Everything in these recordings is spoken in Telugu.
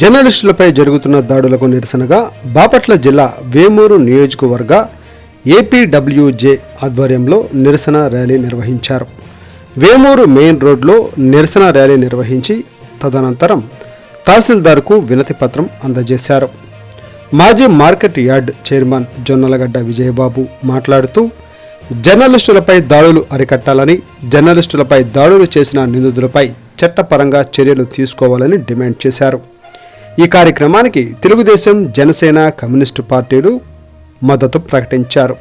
జర్నలిస్టులపై జరుగుతున్న దాడులకు నిరసనగా బాపట్ల జిల్లా వేమూరు నియోజకవర్గ ఏపీడబ్ల్యూజే ఆధ్వర్యంలో నిరసన ర్యాలీ నిర్వహించారు. వేమూరు మెయిన్ రోడ్లో నిరసన ర్యాలీ నిర్వహించి తదనంతరం తహసీల్దార్కు వినతి పత్రం అందజేశారు. మాజీ market yard chairman Jonnalagadda Vijaya Babu మాట్లాడుతూ జర్నలిస్టులపై దాడులు అరికట్టాలని, జర్నలిస్టులపై దాడులు చేసిన నిందితులపై చట్టపరంగా చర్యలు తీసుకోవాలని డిమాండ్ చేశారు. ఈ కార్యక్రమానికి తెలుగుదేశం, జనసేన, కమ్యూనిస్టు పార్టీలు మద్దతు ప్రకటించారు.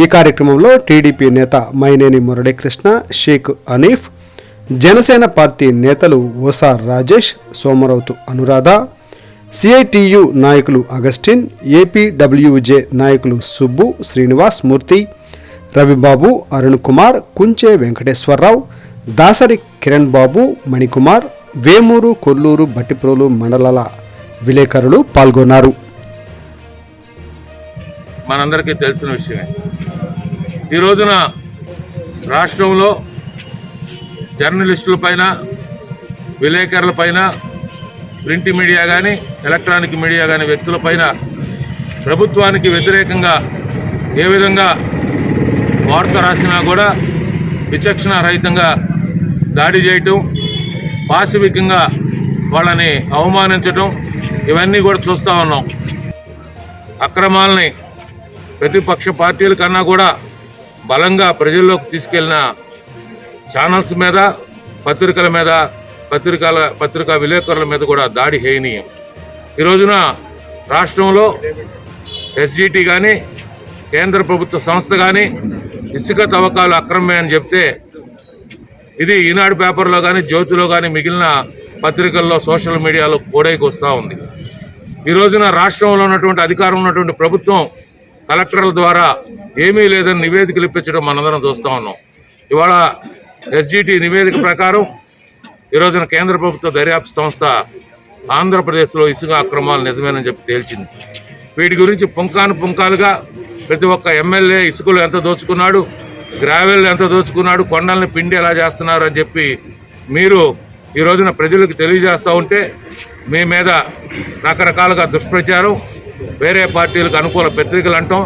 ఈ కార్యక్రమంలో టీడీపీ నేత మైనేని మురళీకృష్ణ, షేక్ అనీఫ్, జనసేన పార్టీ నేతలు ఓసా రాజేష్, సోమరౌతు అనురాధ, సిఐటియు నాయకులు అగస్టిన్, ఏపీడబ్ల్యూజే నాయకులు సుబ్బు, శ్రీనివాస్ మూర్తి, రవిబాబు, అరుణ్ కుమార్, కుంచే వెంకటేశ్వరరావు, దాసరి కిరణ్ బాబు, మణికుమార్, వేమూరు, కొల్లూరు, బట్టిప్రోలు మండలాల విలేకరులు పాల్గొన్నారు. మనందరికీ తెలిసిన విషయమే. ఈ రోజున రాష్ట్రంలో జర్నలిస్టులపైన, విలేకరులపైన, ప్రింట్ మీడియా కానీ, ఎలక్ట్రానిక్ మీడియా కానీ వ్యక్తులపైన ప్రభుత్వానికి వ్యతిరేకంగా ఏ విధంగా వార్త రాసినా కూడా విచక్షణ రహితంగా దాడి చేయటం, పాశవికంగా వాళ్ళని అవమానించటం, ఇవన్నీ కూడా చూస్తూ ఉన్నాం. అక్రమాలని ప్రతిపక్ష పార్టీల కన్నా కూడా బలంగా ప్రజల్లోకి తీసుకెళ్లిన ఛానల్స్ మీద, పత్రికల మీద, పత్రికా విలేకరుల మీద కూడా దాడి హేయనీయం. ఈ రోజున రాష్ట్రంలో ఎస్జిటి కానీ, కేంద్ర ప్రభుత్వ సంస్థ కానీ ఇసుక తవ్వకాలు అక్రమమే అని చెప్తే ఇది ఈనాడు పేపర్లో కానీ, జ్యోతిలో కానీ, మిగిలిన పత్రికల్లో, సోషల్ మీడియాలో కోడైకి వస్తూ ఉంది. ఈ రోజున రాష్ట్రంలో ఉన్నటువంటి అధికారం ఉన్నటువంటి ప్రభుత్వం కలెక్టర్ల ద్వారా ఏమీ లేదని నివేదికలు ఇప్పించడం మనందరం చూస్తూ ఉన్నాం. ఇవాళ ఎస్జిటి నివేదిక ప్రకారం ఈ రోజున కేంద్ర ప్రభుత్వ దర్యాప్తు సంస్థ ఆంధ్రప్రదేశ్లో ఇసుక అక్రమాలు నిజమేనని చెప్పి తేల్చింది. వీటి గురించి పుంకాలుగా ప్రతి ఒక్క ఎమ్మెల్యే ఇసుకలు ఎంత దోచుకున్నాడు, గ్రావెల్ ఎంత దోచుకున్నాడు, కొండల్ని పిండి ఎలా చేస్తున్నారు అని చెప్పి మీరు ఈ రోజున ప్రజలకు తెలియజేస్తూ ఉంటే మీ మీద రకరకాలుగా దుష్ప్రచారం, వేరే పార్టీలకు అనుకూల పత్రికలు అంటాం,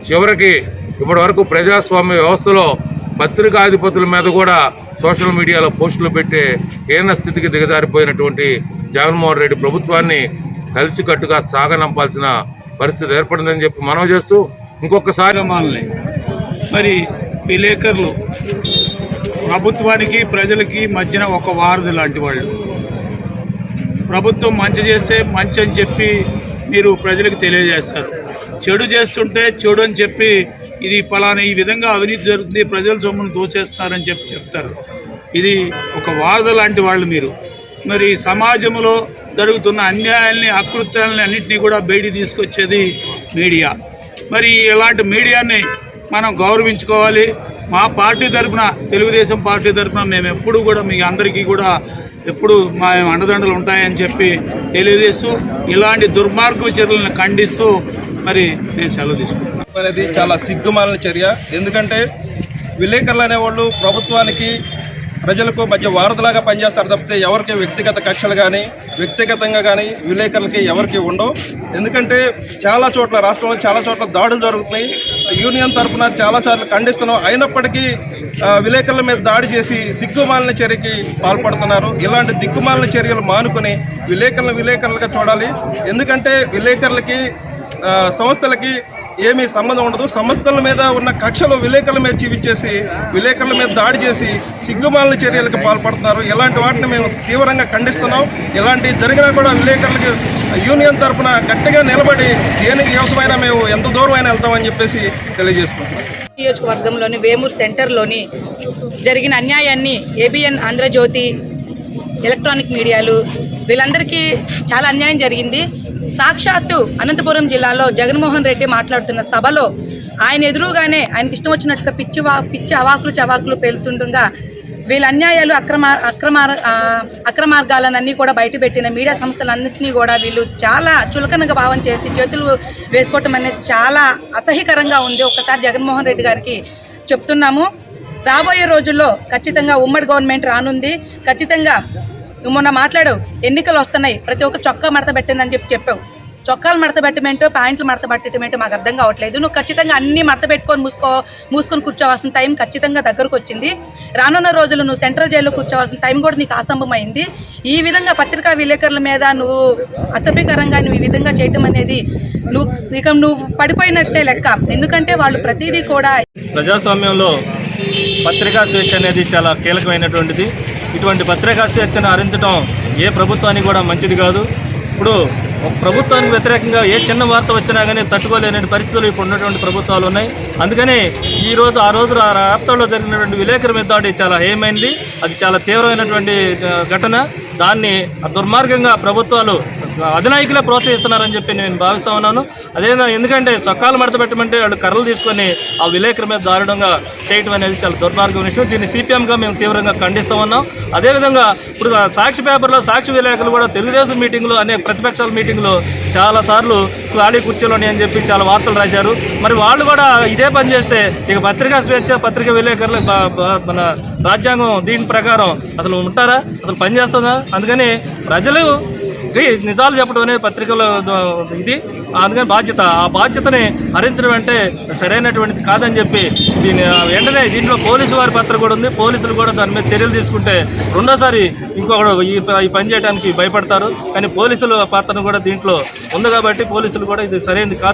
చివరికి ఇప్పటి వరకు ప్రజాస్వామ్య వ్యవస్థలో పత్రికాధిపతుల మీద కూడా సోషల్ మీడియాలో పోస్టులు పెట్టే కేంద్ర స్థితికి దిగజారిపోయినటువంటి జగన్మోహన్ రెడ్డి ప్రభుత్వాన్ని కలిసికట్టుగా సాగనంపాల్సిన పరిస్థితి ఏర్పడిందని చెప్పి మనవి చేస్తూ ఇంకొకసారి మరి విలేకరులు ప్రభుత్వానికి, ప్రజలకి మధ్యన ఒక వారధి లాంటి వాళ్ళు. ప్రభుత్వం మంచి చేస్తే మంచి అని చెప్పి మీరు ప్రజలకు తెలియజేస్తారు, చెడు చేస్తుంటే చెడు అని చెప్పి ఇది ఫలానా ఈ విధంగా అవినీతి జరుగుతుంది, ప్రజల సొమ్మును దోచేస్తున్నారని చెప్పి చెప్తారు. ఇది ఒక వారధి లాంటి వాళ్ళు మీరు. మరి సమాజంలో జరుగుతున్న అన్యాయాల్ని, అకృత్యాలని అన్నింటినీ కూడా బయటికి తీసుకొచ్చేది మీడియా. మరి ఇలాంటి మీడియాని మనం గౌరవించుకోవాలి. మా పార్టీ తరఫున, తెలుగుదేశం పార్టీ తరఫున మేము ఎప్పుడు కూడా మీ అందరికీ కూడా ఎప్పుడు మా అండదండలు ఉంటాయని చెప్పి తెలియజేస్తూ ఇలాంటి దుర్మార్గ చర్యలను ఖండిస్తూ మరి నేను సెలవు తీసుకుంటున్నాను. అనేది చాలా సిగ్గుమాలిన చర్య. ఎందుకంటే విలేకరులు అనేవాళ్ళు ప్రభుత్వానికి, ప్రజలకు మధ్య వారధిలాగా పనిచేస్తారు తప్పితే ఎవరికి వ్యక్తిగత కక్షలు కానీ, వ్యక్తిగతంగా కానీ విలేకరులకి ఎవరికి ఉండవు. ఎందుకంటే చాలా చోట్ల, రాష్ట్రంలో చాలా చోట్ల దాడులు జరుగుతున్నాయి. యూనియన్ తరఫున చాలాసార్లు ఖండిస్తున్నాం. అయినప్పటికీ విలేకరుల మీద దాడి చేసి సిగ్గుమాలిన చర్యకి పాల్పడుతున్నారు. ఇలాంటి దిక్కుమాలిన చర్యలు మానుకొని విలేకరులుగా చూడాలి. ఎందుకంటే విలేకరులకి, సంస్థలకి ఏమీ సంబంధం ఉండదు. సంస్థల మీద ఉన్న కక్షలు విలేకరుల మీద చూపించేసి విలేకరుల మీద దాడి చేసి సిగ్గుమాలిన చర్యలకు పాల్పడుతున్నారు. ఇలాంటి వాటిని మేము తీవ్రంగా ఖండిస్తున్నాం. ఇలాంటి జరిగినా కూడా విలేకరులకి యూనియన్ తరఫున గట్టిగా నిలబడి దేనికి అవసరమైనా మేము ఎంత దూరమైనా వెళ్తామని చెప్పేసి తెలియజేసుకుంటున్నాం. నియోజకవర్గంలోని వేమూరు సెంటర్లోని జరిగిన అన్యాయాన్ని ఏబిఎన్, ఆంధ్రజ్యోతి, ఎలక్ట్రానిక్ మీడియాలు వీళ్ళందరికీ చాలా అన్యాయం జరిగింది. సాక్షాత్తు అనంతపురం జిల్లాలో జగన్మోహన్ రెడ్డి మాట్లాడుతున్న సభలో ఆయన ఎదురుగానే ఆయనకి ఇష్టం వచ్చినట్టుగా పిచ్చి అవాకులు పేలుతుండగా వీళ్ళ అన్యాయాలు, అక్రమార్గాలన్నీ కూడా బయటపెట్టిన మీడియా సంస్థలన్నింటినీ కూడా వీళ్ళు చాలా చులకనగా భావం చేసి చేతులు వేసుకోవటం అనేది చాలా అసహ్యకరంగా ఉంది. ఒక్కసారి జగన్మోహన్ రెడ్డి గారికి చెప్తున్నాము, రాబోయే రోజుల్లో ఖచ్చితంగా ఉమ్మడి గవర్నమెంట్ రానుంది. ఖచ్చితంగా నువ్వు మొన్న మాట్లాడావు, ఎన్నికలు వస్తున్నాయి, ప్రతి ఒక్క చొక్కా మడత పెట్టిందని చెప్పావు. చొక్కాలు మడత పెట్టమేంటో, ప్యాంట్లు మడత పెట్టమేంటో మాకు అర్థం కావట్లేదు. నువ్వు ఖచ్చితంగా అన్నీ మడత పెట్టుకొని మూసుకొని కూర్చోవాల్సిన టైం ఖచ్చితంగా దగ్గరకు వచ్చింది. రానున్న రోజులు నువ్వు సెంట్రల్ జైల్లో కూర్చోవాల్సిన టైం కూడా నీకు అసంభవమైంది. ఈ విధంగా పత్రికా విలేకరుల మీద నువ్వు అసభ్యకరంగా నువ్వు ఈ విధంగా చేయటం అనేది నువ్వు పడిపోయినట్టే లెక్క. ఎందుకంటే వాళ్ళు ప్రతిదీ కూడా ప్రజాస్వామ్యంలో పత్రికా స్వేచ్ఛ అనేది చాలా కీలకమైనటువంటిది. ఇటువంటి పత్రికా స్వేచ్ఛను హరించడం ఏ ప్రభుత్వానికి కూడా మంచిది కాదు. ఇప్పుడు ఒక ప్రభుత్వానికి వ్యతిరేకంగా ఏ చిన్న వార్త వచ్చినా కానీ తట్టుకోలేని పరిస్థితులు ఇప్పుడు ఉన్నటువంటి ప్రభుత్వాలు ఉన్నాయి. అందుకని ఆ రోజు రాష్ట్రంలో జరిగినటువంటి విలేకరుల మీద దాడి చాలా హేయమైంది. అది చాలా తీవ్రమైనటువంటి ఘటన. దాన్ని దుర్మార్గంగా ప్రభుత్వాలు అధినాయకులే ప్రోత్సహిస్తున్నారని చెప్పి నేను భావిస్తూ ఉన్నాను. అదేవిధంగా ఎందుకంటే చొక్కాలు మడత పెట్టమంటే వాళ్ళు కర్రలు తీసుకొని ఆ విలేకరుల మీద దారుణంగా చేయడం అనేది చాలా దుర్మార్గం విషయం. దీన్ని సిపిఎంగా మేము తీవ్రంగా ఖండిస్తూ ఉన్నాం. అదేవిధంగా ఇప్పుడు సాక్షి పేపర్లో సాక్షి విలేకరులు కూడా తెలుగుదేశం మీటింగ్లు అనేక ప్రతిపక్షాల మీటింగ్లో చాలాసార్లు ఖాళీ కూర్చోలోని అని చెప్పి చాలా వార్తలు రాశారు. మరి వాళ్ళు కూడా ఇదే పని చేస్తే ఇక పత్రికా స్వేచ్ఛ, పత్రికా విలేకరులు మన రాజ్యాంగం దీని ప్రకారం అసలు ఉంటారా, అసలు పనిచేస్తుందా? అందుకని ప్రజలు నిజాలు చెప్పడం అనేది పత్రికల ఇది. అందుకని ఆ బాధ్యతని హరించడం అంటే సరైనటువంటిది కాదని చెప్పి వెంటనే దీంట్లో పోలీసు వారి పాత్ర కూడా ఉంది. పోలీసులు కూడా దాని మీద చర్యలు తీసుకుంటే రెండోసారి ఇంకొకడు ఈ పని చేయడానికి భయపడతారు. కానీ పోలీసుల పాత్రను కూడా దీంట్లో ఉంది కాబట్టి పోలీసులు కూడా ఇది సరైనది కాదు.